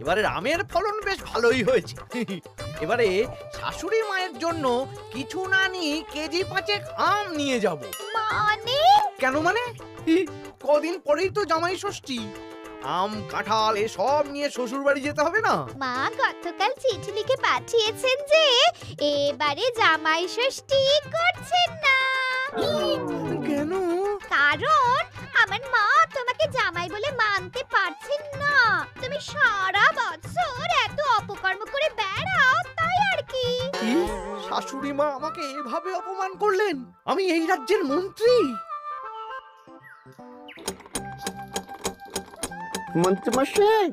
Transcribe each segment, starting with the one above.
এবারে আমের ফলন বেশ ভালোই হয়েছে। এবারে শাশুড়ি মায়ের জন্য কিছু না নিয়ে কেজি 5 আম নিয়ে যাব। মানে কেন মানে? কদিন পরেই তো জামাই ষষ্ঠী। আম কাঁঠাল এসব নিয়ে শ্বশুর বাড়ি যেতে হবে না? মা গতকাল চিঠি লিখে পাঠিয়েছেন যে এবারে জামাই ষষ্ঠী করছেন না। কেন? কারণ আমার মা তোমাকে জামাই বলে মানতে পারছেন না। তুমি সারা বছর এত অপকর্ম করে বেড়াও, তাই আর কি। কি? শাশুড়ি মা আমাকে এভাবে অপমান করলেন? আমি এই রাজ্যের মন্ত্রী। মন্ত্রীমশাই,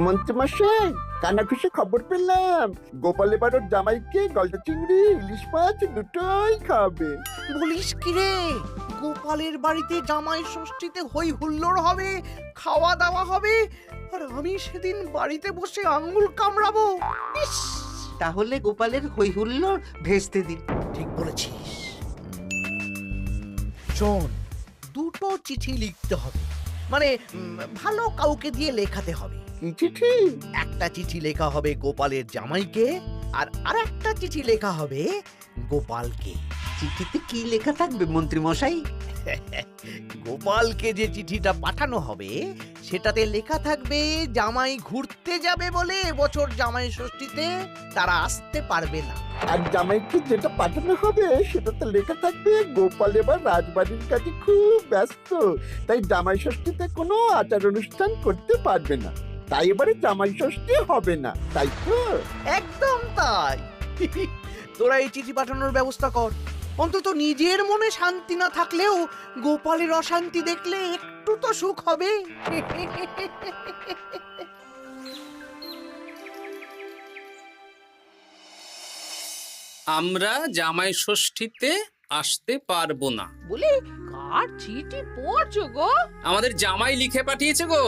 মন্ত্রীমশাই, কানাঘুষে খবর পেলাম গোপাল এবার ওর জামাইকে গলদা চিংড়ি ইলিশ মাছ দুটোই খাবে। বলিস কি রে? গোপালের বাড়িতে জামাই ষষ্ঠীতে হই হুল্লোড় হবে, খাওয়া দাওয়া হবে, আর আমি সেদিন বাড়িতে বসে আঙ্গুল কামড়াবো। ইস! তাহলে গোপালের হইহুল্লোড় ভেস্তে দিন। ঠিক বলেছিস। শোন, দুটো চিঠি লিখতে হবে, মানে ভালো কাউকে দিয়ে লেখাতে হবে। কি চিঠি? একটা চিঠি লেখা হবে গোপালের জামাইকে, আর আরেকটা চিঠি লেখা হবে গোপালকে। চিঠিতে কি লেখা থাকবে মন্ত্রী মশাই? গোপালকে যে চিঠিটা পাঠানো হবে সেটাতে লেখা থাকবে জামাই ঘুরতে যাবে বলে এবছর জামাই ষষ্ঠীতে তারা আসতে পারবে না। আর জামাইকে যেটা পাঠানো হবে সেটাতে লেখা থাকবে গোপাল এবার রাজবাড়ির কাছে খুব ব্যস্ত, তাই জামাই ষষ্ঠীতে কোনো আচার অনুষ্ঠান করতে পারবে না, তাই এবারে জামাই ষষ্ঠী হবে না, তাই তো? একদম তাই। তোরা এই চিঠি পাঠানোর ব্যবস্থা কর। অন্তত নিজের মনে শান্তি না থাকলেও গোপালের অশান্তি দেখলে একটু তো সুখ হবে। আমরা জামাই ষষ্ঠীতে আসতে পারবো না বলে কার চিঠি পড়ছো গো? আমাদের জামাই লিখে পাঠিয়েছে গো,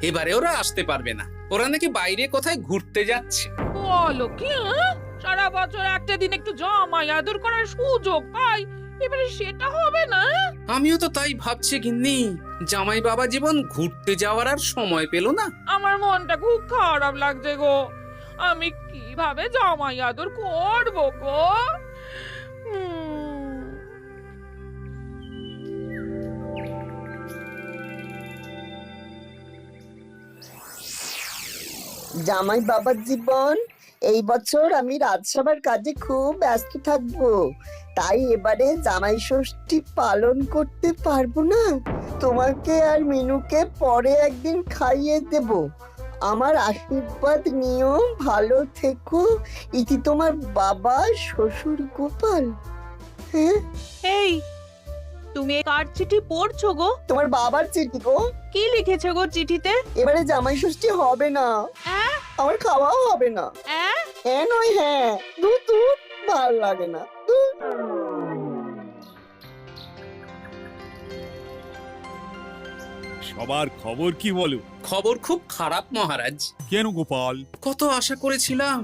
এবারে ওরা আসতে পারবে না। ওরা নাকি বাইরে কোথায় ঘুরতে যাচ্ছে। বলো কি? সারা বছর একটা দিন একটু জামাই আদর করার সুযোগ পাই, এবারে সেটা হবে না? আমিও তো তাই ভাবছি গিন্নি, জামাই বাবা জীবন ঘুরতে যাওয়ার আর সময় পেল না। আমার মনটা খুব খারাপ লাগছে গো। আমি কিভাবে জামাই আদর করবো গো? জামাই বাবার জীবন, এই বছর আমি রাজসভার কাজে খুব ব্যস্ত থাকবো, তাই এবারে জামাই ষষ্ঠী পালন করতে পারবো না। তোমাকে আর মিনুকে পরে একদিন খাইয়ে দেব। আমার আশীর্বাদ নিও, ভালো থেকো। ইতি তোমার বাবা শ্বশুর গোপাল। হ্যাঁ, এই তুমি কার চিঠি পড়ছো গো? তোমার বাবার চিঠি গো। কি লিখেছে গো চিঠিতে? এবারে জামাই ষষ্ঠী হবে না, আমার খাওয়াও হবে না। হ্যাঁ নয় হ্যাঁ, দূর দূর, ভাল লাগে না, দূর। সবার খবর কি বলো? খবর খুব খারাপ মহারাজ। কেন গোপাল? কত আশা করেছিলাম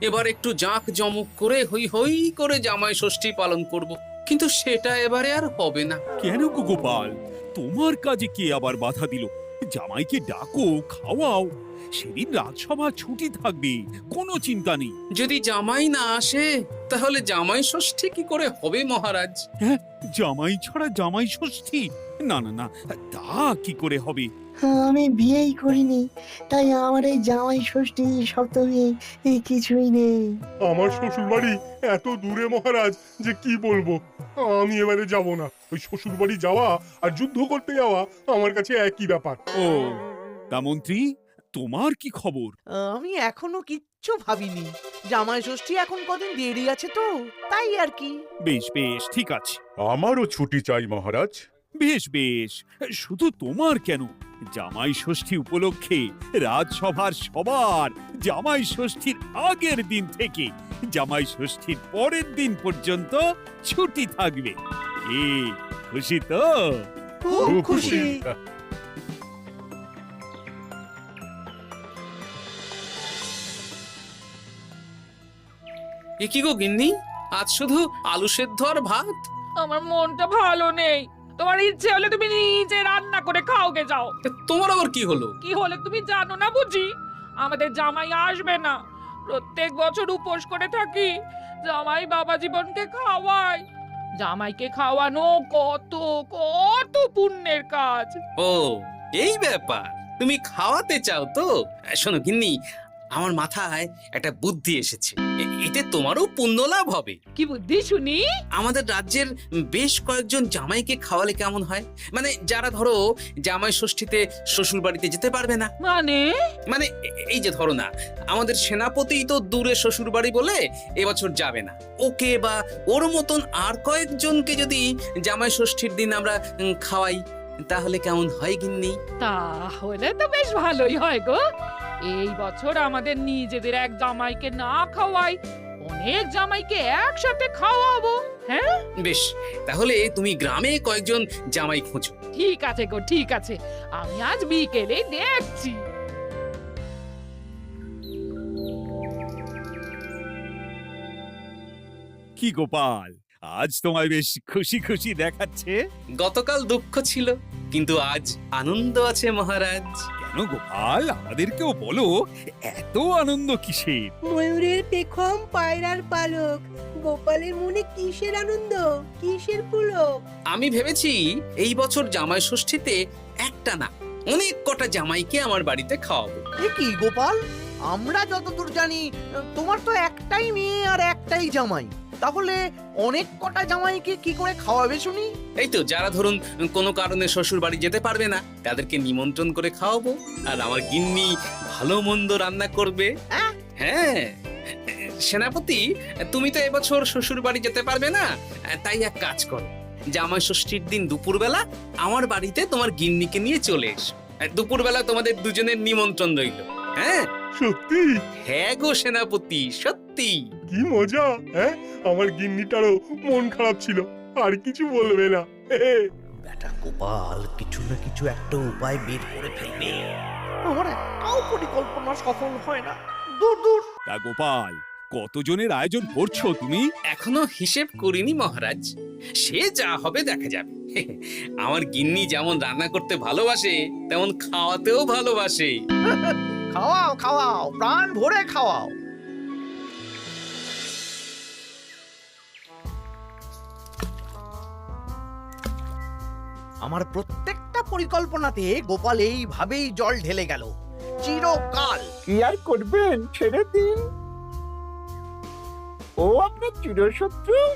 এবার একটু জাঁক জমক করে হই হই করে জামাই ষষ্ঠী পালন করব, কিন্তু সেটা এবারে আর হবে না। কেন গো গোপাল, তোমার কাজে কে আবার বাধা দিল? জামাইকে ডাকো, খাওয়াও, সেদিন রাজসভা ছুটি থাকবে, কোনো চিন্তা নেই। যদি জামাই না আসে তাহলে জামাই ষষ্ঠী কি করে হবে মহারাজ? হ্যাঁ, জামাই ছাড়া জামাই ষষ্ঠী? না না না, তা কি করে হবে? আমি বিয়েই করিনি, তাই আমার এই জামাই ষষ্ঠী সপ্তমী কিছুই নেই। আমার শ্বশুর বাড়ি এত দূরে মহারাজ যে কি বলবো। আমি এবারে যাব না। ওই শ্বশুর বাড়ি যাওয়া আর যুদ্ধ করতে যাওয়া আমার কাছে একই ব্যাপার। ও, তা মন্ত্রী, তোমার কি খবর? আমি এখনো কিচ্ছু ভাবিনি। জামাই ষষ্ঠী এখন কদিন দেরি আছে তো, তাই আর কি। বেশ বেশ, ঠিক আছে। আমারও ছুটি চাই মহারাজ। বেশ বেশ, শুধু তোমার কেন, জামাই ষষ্ঠী উপলক্ষে রাজসভার সবার জামাই ষষ্ঠীর আগের দিন থেকে জামাই ষষ্ঠীর পরের দিন পর্যন্ত ছুটি থাকবে। এ খুশি তো? খুব খুশি। এ কি গো গিন্নি, আজ শুধু আলু সেদ্ধ আর ভাত। আমার মনটা ভালো নেই। তোমার ইচ্ছে হলে তুমি নিজে রান্না করে খাওগে যাও। তোমার আবার কি হলো? কি হলে তুমি জানো না বুঝি? আমাদের জামাই আসবে না। প্রত্যেক বছর উপোস করে থাকি, জামাই বাবা জীবনকে খাওয়ায়। জামাইকে খাওয়ানো কত কত পুণ্যের কাজ। ও এই ব্যাপার, তুমি খাওয়াতে চাও তো? শোনো গিন্নি, আমার মাথায় একটা বুদ্ধি এসেছে। এতে তোমারও পুণ্য লাভ হবে। কি বুদ্ধি শুনি? আমাদের রাজ্যের বেশ কয়েকজন জামাইকে খাওয়ালে কেমন হয়? মানে যারা ধরো জামাই ষষ্ঠীতে শ্বশুর বাড়িতে যেতে পারবে না। মানে এই যে ধরো না, আমাদের সেনাপতি তো দূরে শ্বশুর বাড়ি বলে এবছর যাবে না। ওকে বা ওর মতন আর কয়েকজনকে যদি জামাই ষষ্ঠীর দিন আমরা খাওয়াই, তাহলে কেমন হয় গিন্নি? তাহলে তো বেশ ভালোই হয় গো। এই বছর আমাদের নিজেদের এক জামাইকে না খাওয়াই, অনেক জামাইকে একসাথে খাওয়াবো। হ্যাঁ বেশ, তাহলে তুমি গ্রামে কয়েকজন জামাই খোঁজো। ঠিক আছে গো, ঠিক আছে। আমি আজ বিকেলে দেখছি। কি গোপাল, আজ তোমায় বেশ খুশি খুশি দেখাচ্ছে। গতকাল দুঃখ ছিল, কিন্তু আজ আনন্দ আছে মহারাজ। কেন গোপাল, আমাদেরকেও বলো, এত আনন্দ কিসের? ময়ূরের পেখম, পায়রার পালক, গোপালের মনে কিসের আনন্দ, কিসের পুলক? আমি ভেবেছি এই বছর জামাই ষষ্ঠীতে একটা না, অনেক কটা জামাইকে আমার বাড়িতে খাওয়াবো। এ কি গোপাল, আমরা যতদূর জানি তোমার তো একটাই মেয়ে আর একটাই জামাই, তাহলে অনেক কটা জামাইকে কি করে খাওয়াবে শুনি? এই তো যারা ধরুন কোনো কারণে শ্বশুর বাড়ি যেতে পারবে না, তাদেরকে নিমন্ত্রণ করে খাওয়াবো। আর আমার গিন্নি ভালো মন্দ রান্না করবে। হ্যাঁ সেনাপতি, তুমি তো এবছর শ্বশুর বাড়ি যেতে পারবে না, তাই এক কাজ করো, জামাই ষষ্ঠীর দিন দুপুরবেলা আমার বাড়িতে তোমার গিন্নিকে নিয়ে চলে এসো। দুপুরবেলা তোমাদের দুজনের নিমন্ত্রণ রইল। হ্যাঁ সত্যি? হ্যাঁ গো সেনাপতি, সত্যি। কি মজা! হ্যাঁ, আমার গিন্নিটারও মন খারাপ ছিল, আর কিছু বলবে না। বেটা গোপাল কিছু না কিছু একটা উপায় বের করে ফেলবে। আমার একটাও পরিকল্পনা সফল হয় না। দূর দূর। তা গোপাল, কতজনের আয়োজন করছো তুমি? এখনো হিসেব করিনি মহারাজ, সে যা হবে দেখা যাবে। আমার গিন্নি যেমন রান্না করতে ভালোবাসে, তেমন খাওয়াতেও ভালোবাসে। খাওয়াও খাওয়াও, প্রাণ ভরে খাওয়াও। আমার প্রত্যেকটা পরিকল্পনাতে গোপাল এইভাবেই জল ঢেলে গেল চিরকাল। কি আর করবেন, ছেড়ে দিন। ও আপনার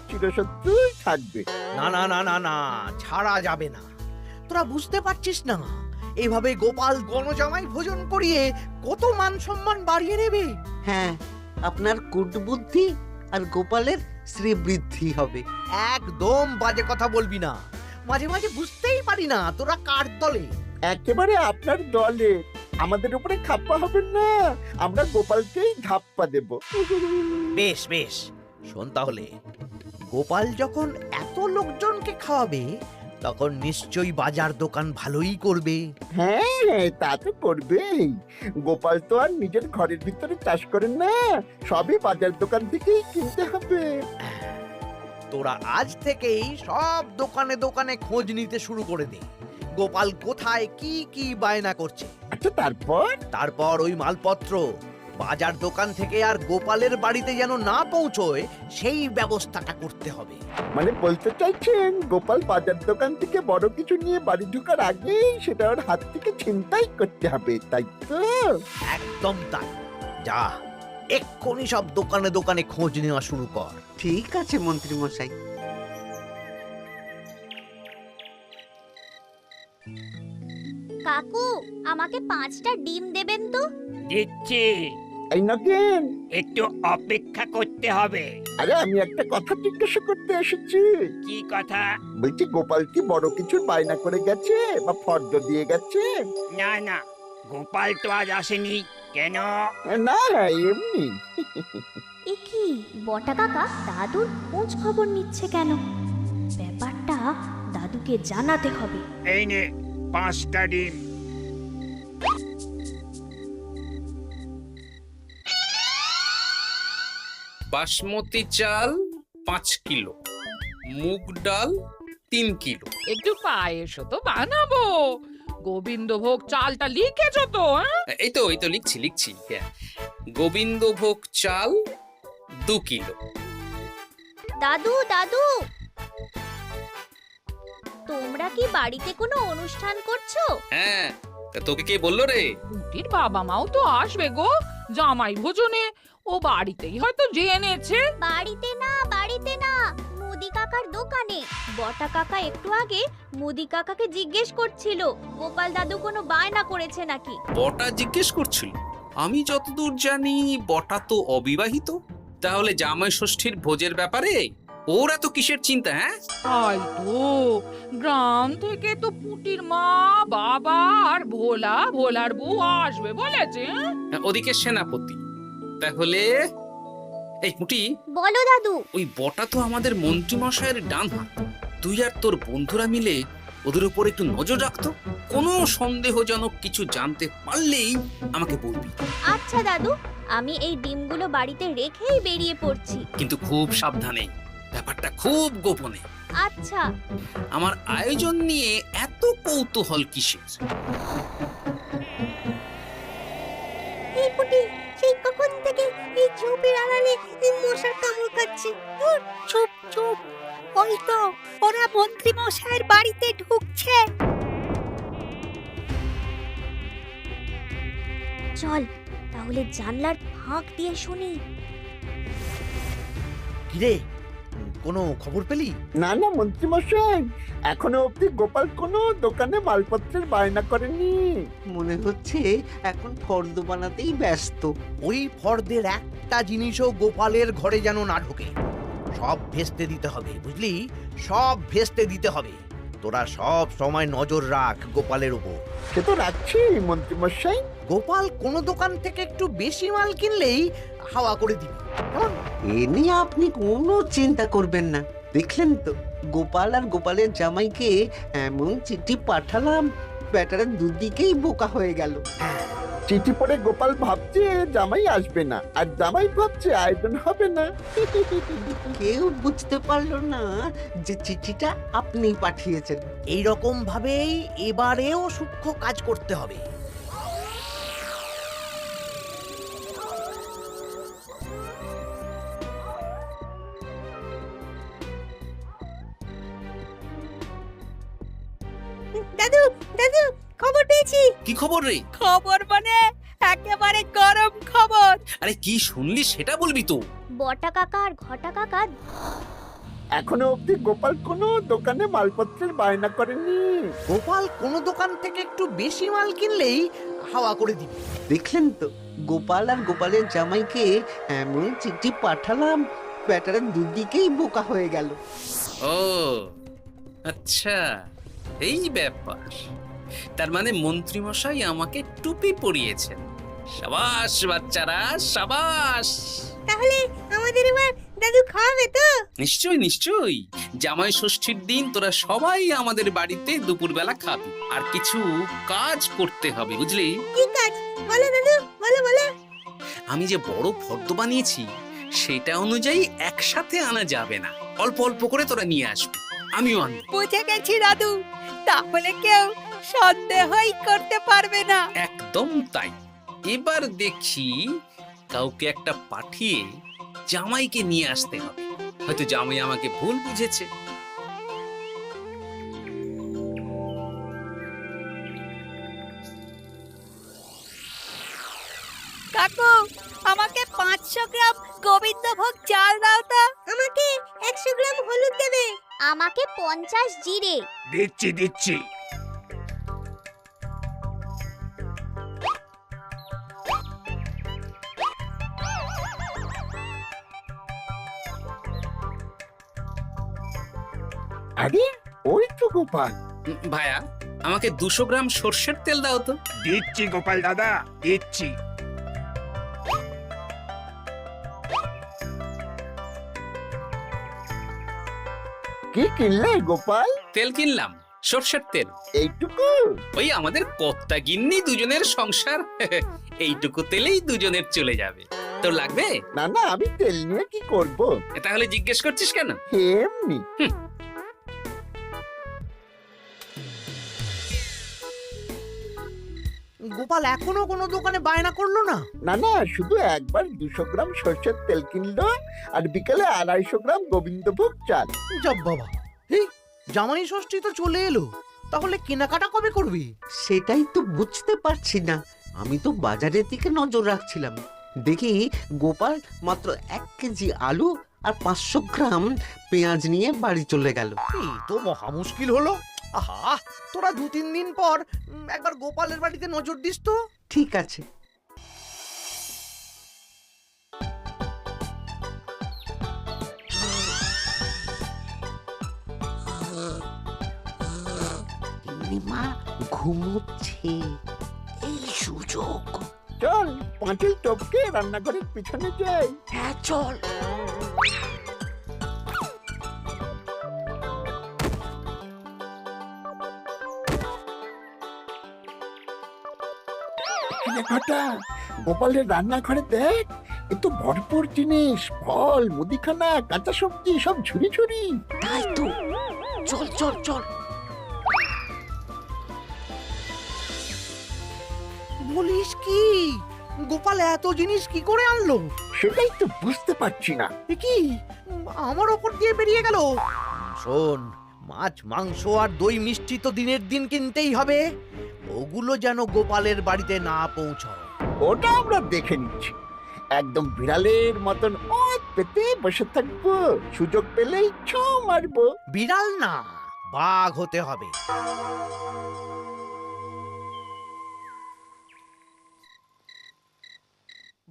চিরশত্রুই থাকবে। না না না না না, ছাড়া যাবে না। তোরা বুঝতে পারছিস না, এইভাবে গোপাল গণজামাই ভোজন করিয়ে কত মান সম্মান বাড়িয়ে নেবে। হ্যাঁ, আপনার কূটবুদ্ধি আর গোপালের শ্রীবৃদ্ধি হবে। একদম বাজে কথা বলবি না। মাঝে মাঝে বুঝতেই পারি না তোরা কার দলে। একেবারে আপনার দলে। আমাদের উপরে খাপ্পা হবেন না, আমরা গোপালকেই ধাপ্পা দেব। বেশ বেশ, শোন তাহলে, গোপাল যখন এত লোকজনকে খাওয়াবে, তখন নিশ্চয়ই বাজার দোকান ভালোই করবে। হ্যাঁ, তা তো করবেই। গোপাল তো আর নিজের ঘরের ভিতরে চাষ করেন না, সবই বাজার দোকান থেকেই কিনতে হবে। তোরা আজ থেকেই সব দোকানে দোকানে খোঁজ নিতে শুরু করে দে, গোপাল কোথায় কি কি বায়না করছে। আচ্ছা, তারপর ওই মালপত্র বাজার দোকান থেকে আর গোপালের বাড়িতে যেন না পৌঁছয়, সেই ব্যবস্থাটা করতে হবে। মানে বলতে চাইছেন গোপাল বাজার দোকান থেকে বড় কিছু নিয়ে বাড়ি ঢোকার আগেই সেটা ওর হাত থেকে ছিনতাই করতে হবে, তাই তো? একদম তাই। যা, এক্ষুনি সব দোকানে দোকানে খোঁজ নেওয়া শুরু কর। ঠিক আছে মন্ত্রী মশাই। কাকু, আমাকে 5টা ডিম দেবেন তো? দিচ্ছি, এই নগেন, একটু অপেক্ষা করতে হবে। আরে আমি একটা কথা জিজ্ঞাসা করতে এসেছি। কি কথা? বলছি গোপাল কি বড় কিছুর বায়না করে গেছে বা ফর্দ দিয়ে গেছে? না না, গোপাল তো আজ আসেনি। কেন? না, এমনি। এ কি, বটা কাকা দাদুর খোঁজ খবর নিচ্ছে কেন? ব্যাপারটা দাদুকে জানাতে হবে। এই নে 5টা ডিম। বাসমতি চাল 5 কিলো, মুগ ডাল 3 কিলো। একটু পায়েসও তো বানাবো। গোবিন্দভোগ চালটা লিখেছো তো? হ্যাঁ? এই তো লিখছি। হ্যাঁ, গোবিন্দভোগ চাল 2 কিলো। দাদু দাদু, তোমরা কি বাড়িতে কোনো অনুষ্ঠান করছো? হ্যাঁ, তা তোকে কে বললো রে? পুটির বাবা মাও তো আসবে গো জামাই ভোজনে। ও বাড়িতেই হয়তো জেনেছে। বাড়িতে না, মুদি কাকার দোকানে। বটা কাকা একটু আগে মুদি কাকাকে জিজ্ঞেস করছিল গোপাল দাদু কোনো বায়না করেছে নাকি। বটা জিজ্ঞেস করছিল? আমি যতদূর জানি বটা তো অবিবাহিত। তাহলে জামাই ষষ্ঠীর ভোজের ব্যাপারে ওর এত কিসের চিন্তা? হ্যাঁ, তাই তো, গ্রাম থেকে তো পুটির মা, বাবা আর ভোলার বউ আসবে বলেছে। ওদিকে সেনাপতি। তাহলে এই পুটি, বলো দাদু। ওই বটা তো আমাদের মন্ত্রী মশাইয়ের ডান হাত। তুই আর তোর বন্ধুরা মিলে ওদের উপর একটু নজর রাখতো। কোনো সন্দেহজনক কিছু জানতে পারলেই আমাকে বলবি। আচ্ছা দাদু, আমি এই ডিমগুলো বাড়িতে রেখেই বেরিয়ে পড়ছি। কিন্তু খুব সাবধানে, ব্যাপারটা খুব গোপনে। আচ্ছা। আমার আয়োজন নিয়ে এত কৌতূহল কিসের? এই পুটি, সেই কখন থেকে এই ঝোপের আড়ালে মশার কামড় খাচ্ছে। চুপ চুপ, ওই তো ওরা মন্ত্রী মশাইয়ের বাড়িতে ঢুকছে। চল তাহলে জানলার ফাঁক দিয়ে শুনি। কিরে, কোনো খবর পেলি? না মন্ত্রী মশাই, এখনো অবধি গোপাল কোনো দোকানে মালপত্রের বায়না করেনি। মনে হচ্ছে এখন ফর্দ বানাতেই ব্যস্ত। ওই ফর্দের একটা জিনিসও গোপালের ঘরে যেন না ঢোকে। সব ভেস্তে দিতে হবে, বুঝলি? সব ভেস্তে দিতে হবে। তোরা সব সময় নজর রাখ গোপালের উপর। সে তো রাখছি মন্ত্রী মশাই। গোপাল কোনো দোকান থেকে একটু বেশি মাল কিনলেই হাওয়া করে দিবি, কেমন? এ নিয়ে আপনি কোনো চিন্তা করবেন না। দেখলেন তো, গোপাল আর গোপালের জামাইকে এমন চিঠি পাঠালাম, ব্যাটারা দুদিকেই বোকা হয়ে গেল। চিঠি পড়ে গোপাল ভাবছে জামাই আসবে না, আর জামাই ভাবছে আয়োজন হবে না। কেউ বুঝতে পারলো না যে চিঠিটা আপনি পাঠিয়েছেন। এইরকম ভাবেই এবারেও সূক্ষ্ম কাজ করতে হবে। দাদু দাদু, খবর পেয়েছি। কি খবর রে? খবর মানে একেবারে গরম খবর। আরে কি শুনলি সেটা বলবি তো। বটা কাকা আর ঘটা কাকা এখনো অবধি গোপাল কোনো দোকানে মালপত্রের বায়না করেনি। গোপাল কোনো দোকান থেকে একটু বেশি মাল কিনলেই হাওয়া করে দিবি। দেখলেন তো, গোপাল আর গোপালের জামাইকে এমন চিঠি পাঠালাম, ব্যাটারা দুদিকেই বোকা হয়ে গেল। ও আচ্ছা, এই ব্যাপার। তার মানে মন্ত্রী মশাই আমাকে টুপি পরিয়েছেন। সাবাস বাচ্চারা, সাবাস। তাহলে আমাদের এবার দাদু খাওয়াবে তো? নিশ্চয়ই। জামাই ষষ্ঠীর দিন তোরা সবাই আমাদের বাড়িতে দুপুরবেলা খাবি। আর কিছু কাজ করতে হবে, বুঝলি? কি কাজ? বলো দাদু, বলো। আমি যে বড় ফর্দ বানিয়েছি সেটা অনুযায়ী একসাথে আনা যাবে না, অল্প অল্প করে তোরা নিয়ে আসবি, আমিও আনবো। বুঝে গেছি দাদু, তাহলে কেউ সন্দেহই করতে পারবে না। একদম তাই। এবার দেখি কাউকে একটা পাঠিয়ে জামাইকে নিয়ে আসতে হবে। হয়তো জামাই আমাকে ভুল বুঝেছে। কাকু, আমাকে 500 গ্রাম গোবিন্দভোগ চাল দাও তো। আমাকে 100 গ্রাম হলুদ দেবে। আমাকে 50 জিরে। দিচ্ছি আরে ওই তো গোপাল। ভাইয়া, আমাকে 200 গ্রাম সর্ষের তেল দাও তো। দিচ্ছি গোপাল দাদা, দিচ্ছি। কি কিনলে গোপাল? তেল কিনলাম, সর্ষের তেল। এইটুকু? ওই আমাদের কর্তা গিন্নি দুজনের সংসার, এইটুকু তেলেই দুজনের চলে যাবে। তোর লাগবে? না না, আমি তেল নিয়ে কি করব? তাহলে জিজ্ঞেস করছিস কেন? এমনি। গোপাল এখনো কোনো দোকানে বায়না করলো না? না না, শুধু একবার 200 গ্রাম সর্ষের তেল কিনলো আর বিকেলে 250 গ্রাম গোবিন্দভোগ চাল। যাব বাবা, এই জামাই ষষ্ঠী তো চলে এলো, তাহলে কেনাকাটা কবে করবি? সেটাই তো বুঝতে পারছি না। আমি তো বাজারের দিকে নজর রাখছিলাম, দেখি গোপাল মাত্র 1 কেজি আলু আর 500 গ্রাম পেঁয়াজ নিয়ে বাড়ি চলে গেল। এই তো মহা মুশকিল হলো। আহা, তোরা 2-3 দিন পর একবার গোপালের বাড়িতে নজর দিস তো। ঠিক আছে। মা ঘুমোচ্ছে, এই সুযোগ। চল পাঁচিল টপকে রান্নাঘরের পিছনে যাই। হ্যাঁ চল। ঘটা, গোপালের রান্নাঘরে দেখ, এ তো ভরপুর জিনিস, ফল, মুদিখানা, কাঁচা সবজি সব ঝুড়ি ঝুড়ি। তাই তো, চল চল চল। বলিস কি, গোপাল এত জিনিস কি করে আনলো? সেটাই তো বুঝতে পারছি না। এ কি আমার ওপর দিয়ে বেরিয়ে গেল? শোন, মাছ, মাংস আর দই মিষ্টি তো দিনের দিন কিনতেই হবে, ওগুলো যেন গোপালের বাড়িতে না পৌঁছায়। ওটা আমরা দেখে নিচ্ছি। একদম বিড়ালের মতন ওত পেতে বসে থাকবো, সুযোগ পেলেই ছো মারবো। বিড়াল না, বাঘ হতে হবে।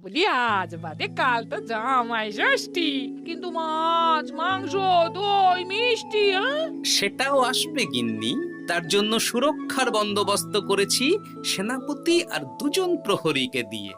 বলি আজ বাদে কাল তো জামাই ষষ্ঠী, কিন্তু মাছ, মাংস, দই, মিষ্টি, সেটাও আসবে গিন্নি। তার জন্য সুরক্ষার বন্দোবস্ত করেছি সেনাপতি আর 2 জন প্রহরীকে দিয়ে।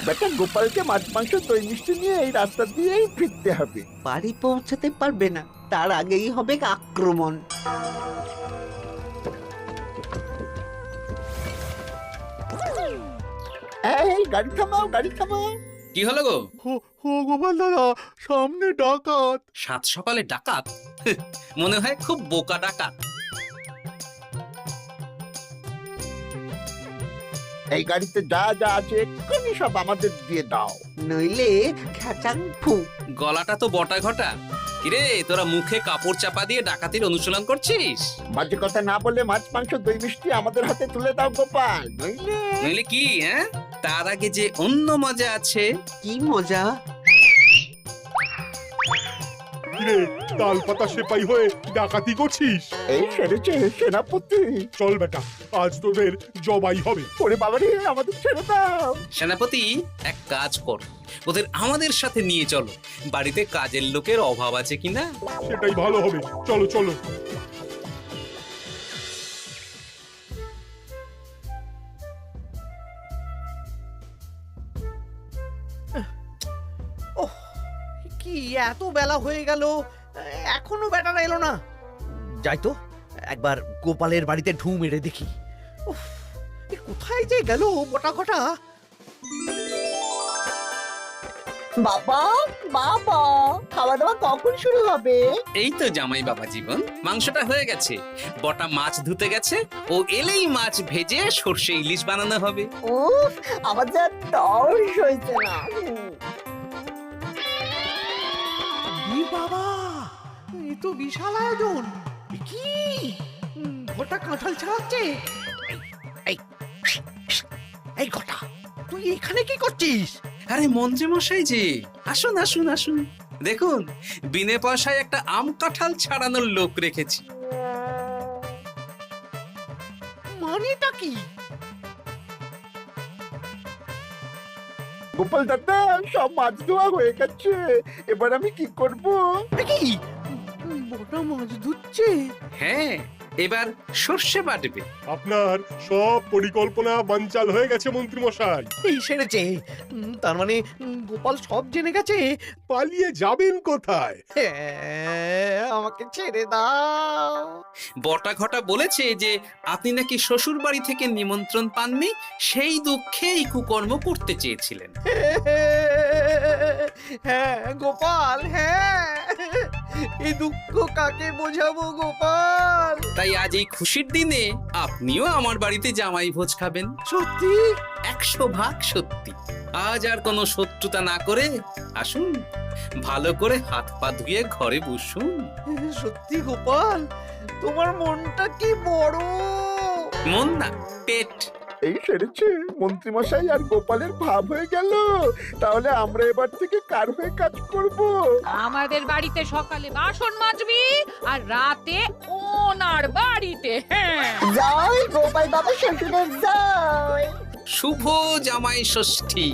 বেটা গোপালকে মাছ মাংস দই মিষ্টি নিয়ে এই রাস্তা দিয়েই ফিরতে হবে। বাড়ি পৌঁছাতে পারবে না, তার আগেই হবে আক্রমণ। এই গাড়ি থামাও, গাড়ি থামাও। কি হলো গো? ও গোপাল দাদা, সামনে ডাকাত। 7 সকালে ডাকাত? মনে হয় খুব বোকা ডাকাত। এই গাড়িতে যা যা আছে এক্ষুনি সব আমাদের দিয়ে দাও, নইলে খেচাং ফু। গলাটা তো বটা ঘটা। কিরে, তোরা মুখে কাপড় চাপা দিয়ে ডাকাতির অনুশীলন করছিস? বাজে কথা না বলে মাছ মাংস দই মিষ্টি আমাদের হাতে তুলে দাও গোপাল, নইলে। নইলে কি? হ্যাঁ, তার আগে যে অন্য মজা আছে। কি মজা? কিরে, তাল পাতা সেপাই হয়ে ডাকাতি করছিস? এই সেরেছে সেনাপতি। চল বেটা, আজ তোদের জবাই হবে। ওরে বাবারে, আমাদের ছেড়ে দাও। সেনাপতি, এক কাজ কর, ওদের আমাদের সাথে নিয়ে চলো। বাড়িতে কাজের লোকের অভাব আছে কিনা। সেটাই ভালো হবে, চলো চলো। ওহ, কি এত বেলা হয়ে গেল, এখনো বেটারা এলো না। যাই তো একবার গোপালের বাড়িতে ঢু মেরে দেখি। উফ, এ কোথায় যে গেল মোটা কটা? বাবা বাবা, খাওয়া দাওয়া কখন শুরু হবে? এই তো জামাই বাবা জীবন, মাংসটা হয়ে গেছে, বটা মাছ ধুতে গেছে, ও এলেই মাছ ভেজে সর্ষে ইলিশ বানানো হবে। উফ, আমার যা তর্স হয়েছে না। এ বাবা, এ তো বিশাল আয়োজন। এ কি গোটা কাঁঠাল ছাড়াচ্ছে? এই এই গোটা, তুই এখানে কি করছিস? আরে মন্ত্রী মশাই যে, আসুন আসুন আসুন, দেখুন বিনে পয়সায় একটা আম কাঁঠাল ছাড়ানোর লোক রেখেছি। মানেটা কি? গোপাল দাদা, সব মাছ ধোয়া হয়ে গেছে, এবার আমি কি করব? এ কি বটা মাছ ধুচ্ছে? হ্যাঁ, এবার সর্ষে বাটবে। আপনার সব পরিকল্পনা বানচাল হয়ে গেছে মন্ত্রী মশাই। এই সেরেছে। তার মানে গোপাল সব জেনে গেছে। পালিয়ে যাবেন কোথায়? হ্যাঁ, আমাকে ছেড়ে দাও। বটা ঘটা বলেছে যে আপনি নাকি শ্বশুর বাড়ি থেকে নিমন্ত্রণ পাননি, সেই দুঃখে এই কুকর্ম করতে চেয়েছিলেন। হ্যাঁ গোপাল, হ্যাঁ, এই দুঃখ কাকে বোঝাবো গোপাল? তাই আজ এই খুশির দিনে আপনিও আমার বাড়িতে জামাই ভোজ খাবেন। সত্যি? 100% সত্যি। আজ আর কোনো শত্রুতা না করে আসুন, ভালো করে হাত পা ধুয়ে ঘরে বসুন। সত্যি গোপাল, তোমার মনটা কি বড়। মন না, পেট। এই সেরেছে, মন্ত্রী মশাই আর গোপালের ভাব হয়ে গেল। তাহলে আমরা এবার থেকে কার হয়ে কাজ করব? আমাদের বাড়িতে সকালে বাসন মাজবি আর রাতে ওনার বাড়িতে। হ্যাঁ, জয় গোপাল বাবা শ্বশুরের জয়। শুভ জামাই ষষ্ঠী।